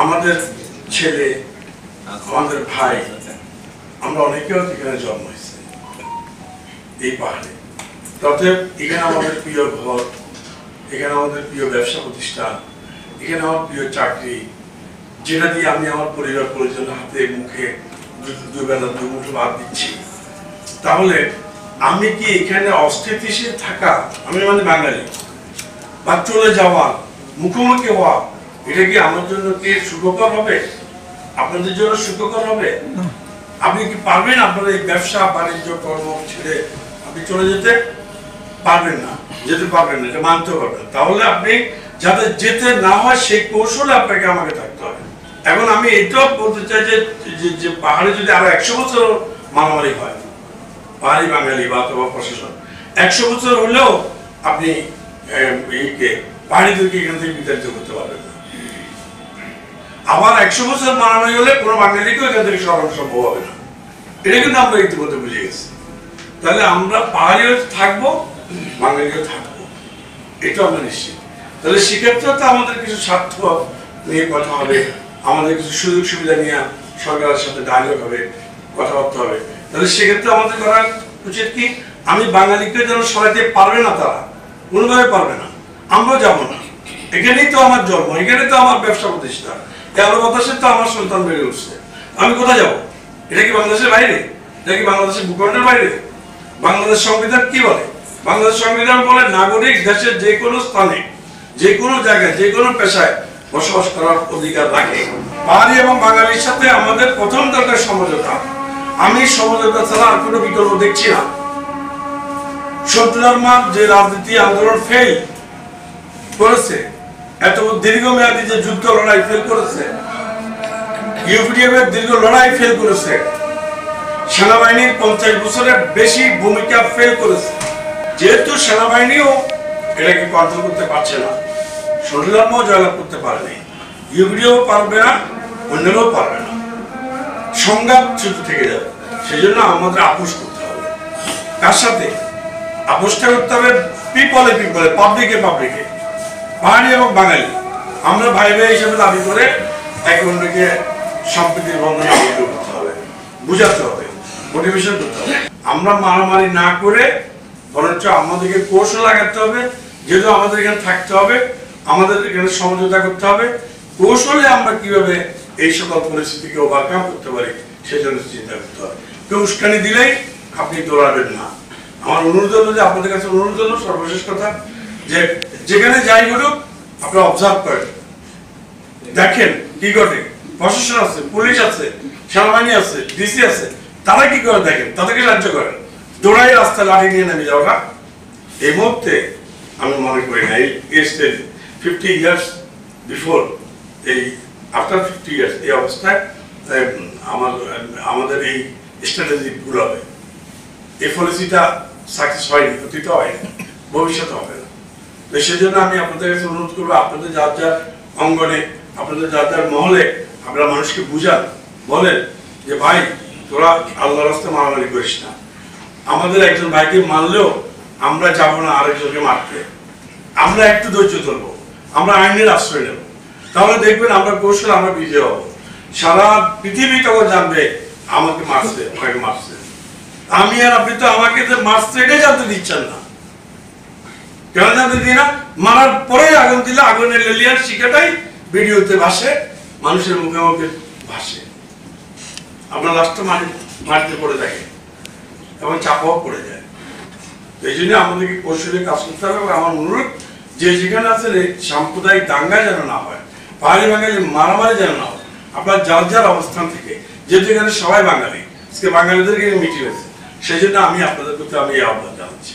আমাদের ছেলে, আমাদের ভাই, আমরা অনেকেও এখানে জন্ম হয়েছে এই পাহাড়ে। তবে এখানে আমাদের প্রিয় ঘর, এখানে আমাদের প্রিয় ব্যবসা প্রতিষ্ঠান, এখানে আমার প্রিয় চাকরি, যেটা দিয়ে আমি আমার পরিবার পরিজন হাতে মুখে দুবেলা দুমুঠো ভাত দিচ্ছি। তাহলে আমি কি এখানে অস্থিতিশীল থাকা, আমি মানে বাঙালি, বা চলে যাওয়া, মুখোমুখি হওয়া, এটা কি আমার জন্য কি সুখকর হবে? আপনাদের জন্য সুখকর হবে? আপনি কি পারবেন আপনার এই ব্যবসা বাণিজ্য কর্ম ছেড়ে আপনি চলে যেতে পারবেন না, যেতে পারবেন না, এটা মানতে পারবেন। তাহলে আপনি যাতে যেতে না হয় সেই কৌশলে আপনাকে আমাকে থাকতে হবে। এখন আমি এটাও বলতে চাই যে পাহাড়ে যদি আরো 100 বছর মারামারি হয়, পাহাড়ি বাঙালি বা অথবা প্রশাসন 100 বছর হলেও আপনি পাহাড়িদেরকে এখান থেকে বিতাড়িত করতে পারবেন না। আবার 100 বছর মারামারি হলে কোনো বাঙালিকেও এখান থেকে সরানো সম্ভব হবে না। এটা কিন্তু আমরা ইতিমধ্যে বুঝে গেছি। তাহলে আমরা পাহাড়িও থাকবো, বাঙালিও থাকবো, এটা আমরা নিশ্চিত। তাহলে সেক্ষেত্রে তো আমাদের কিছু স্বার্থ নিয়ে কথা হবে, আমাদের কিছু সুযোগ সুবিধা নিয়ে সরকারের সাথে ডায়লগ হবে, কথাবার্তা হবে। তাহলে সেক্ষেত্রে আমাদের করা উচিত কি, আমি বাঙালিকে যেন সরাইতে পারবে না, তারা কোনোভাবে পারবে না, আমরাও যাবো না। এখানেই তো আমার জন্ম, এখানে তো আমার ব্যবসা প্রতিষ্ঠান, আলো বাতাসে তো আমার সন্তান বেড়ে উঠছে। আমি কোথায় যাবো? এটা কি বাংলাদেশের বাইরে? এটা কি বাংলাদেশের ভূখণ্ডের বাইরে? বাংলাদেশ সংবিধান কি বলে? বাংলাদেশ সংবিধান বলে নাগরিক দেশের যে কোনো স্থানে, যে কোনো জায়গায়, যে কোনো পেশায় বসবাস করার অধিকার রাখে। পাহাড়ি এবং বাঙালির সাথে আমাদের প্রথম দরকার সমঝোতা। আমি সমঝোতা ছাড়া আর কোনো বিকল্প দেখছি না। 70 মাস যে রাজনীতি আন্দোলন ফেল করেছে, এত দীর্ঘমেয়াদী যে যুদ্ধ লড়াই ফেল করেছে, ইউপিডিএফ এর দীর্ঘ লড়াই ফেল করেছে, সেনাবাহিনীর 50 বছরের বেশি ভূমিকা ফেল করেছে। যেহেতু সেনাবাহিনীও এটাকে কন্ট্রোল করতে পারছে না, শরীরও জয়লাভ করতে পারেনি, ইউপিডিও পারবে না, অন্যরাও পারবে না, সংঘাত শুধু থেকে যাবে। সেই জন্য আমাদের আপোষ করতে হবে। কার সাথে আপোষটা করতে হবে? পিপলে, পাবলিকে, পাহাড়ি এবং বাঙালি আমরা ভাই ভাই হিসেবে দাবি করে একে অন্যকে সম্প্রীতির বন্ধনে আবদ্ধ করতে হবে, বুঝাতে হবে, মোটিভেশন করতে হবে। আমরা মারামারি না করে বরঞ্চ আমাদেরকে কৌশল লাগাতে হবে। যেহেতু আমাদের এখানে থাকতে হবে, আমাদের এখানে সমঝোতা করতে হবে, কৌশলে আমরা কিভাবে এই সকল পরিস্থিতিকে ওভারকাম করতে পারি সেজন্য চিন্তা করতে হবে। কেউ উস্কানি দিলেই আপনি দৌড়াবেন না। আমার অনুরোধ হলো, যে আপনাদের কাছে অনুরোধ হলো, সর্বশেষ কথা, যে যেখানে যাই ঘটুক আপনারা অবজার্ভ করেন, দেখেন কি ঘটে। প্রশাসন আছে, পুলিশ আছে, সেনাবাহিনী আছে, ডিসি আছে, তারা কি করে দেখেন, তাদেরকে সাহায্য করেন। দৌড়াই রাস্তায় লাঠি নিয়ে নেমে যাওয়াটা এই মুহূর্তে আমি মনে করি না। এই 50 ইয়ার্স বিফোর, এই আফটার 50 ইয়ার্স এই অবস্থায় আমাদের এই স্ট্র্যাটেজি ভুল হবে। এই পলিসিটা সাকসেস হয়নি, অতীত হয়নি, ভবিষ্যতে হবে না। তো সেজন্য আমি আপনাদের কাছে অনুরোধ করবো, আপনাদের যার যার অঙ্গনে, আপনাদের যার যার মহলে আপনারা মানুষকে বুঝান, বলেন যে ভাই তোরা আল্লাহর রাস্তায় মারামারি করিস না। আমাদের একজন ভাইকে মারলেও আমরা যাবো না আরেকজনকে মারতে, আমরা একটু ধৈর্য ধরবো, আমরা আইনের আশ্রয় নেব। তাহলে দেখবেন আমরা কৌশল, আমরা বিজয় হবো। সারা পৃথিবী তখন জানবে আমাকে মারছে, আমাকে মারছে। আমি আর আপনি তো আমাকে যে মারছে এটাই জানতে দিচ্ছেন না। কেন জানতে দিই না? মারার পরে আগুন দিলে আগুনের লেলিয়ার শিকাটাই ভিডিওতে ভাসে, মানুষের মুখে মুখে ভাসে। আপনার লাস্টে মাটিতে পড়ে থাকে এবং চাপাও পড়ে যায়। এই জন্য আমাদেরকে কৌশলে কাজ করতে হবে। এবং আমার অনুরোধ, যে যেখানে আছেন সাম্প্রদায়িক দাঙ্গা যেন না হয়, পাহাড়ি বাঙালি মারামারি যেন না হয়। আপনার যার যার অবস্থান থেকে, যেহেতু এখানে সবাই বাঙালি, আজকে বাঙালিদেরকে মিটিয়ে হয়েছে, সেই জন্য আমি আপনাদের প্রতি আমি এই আহ্বান জানাচ্ছি।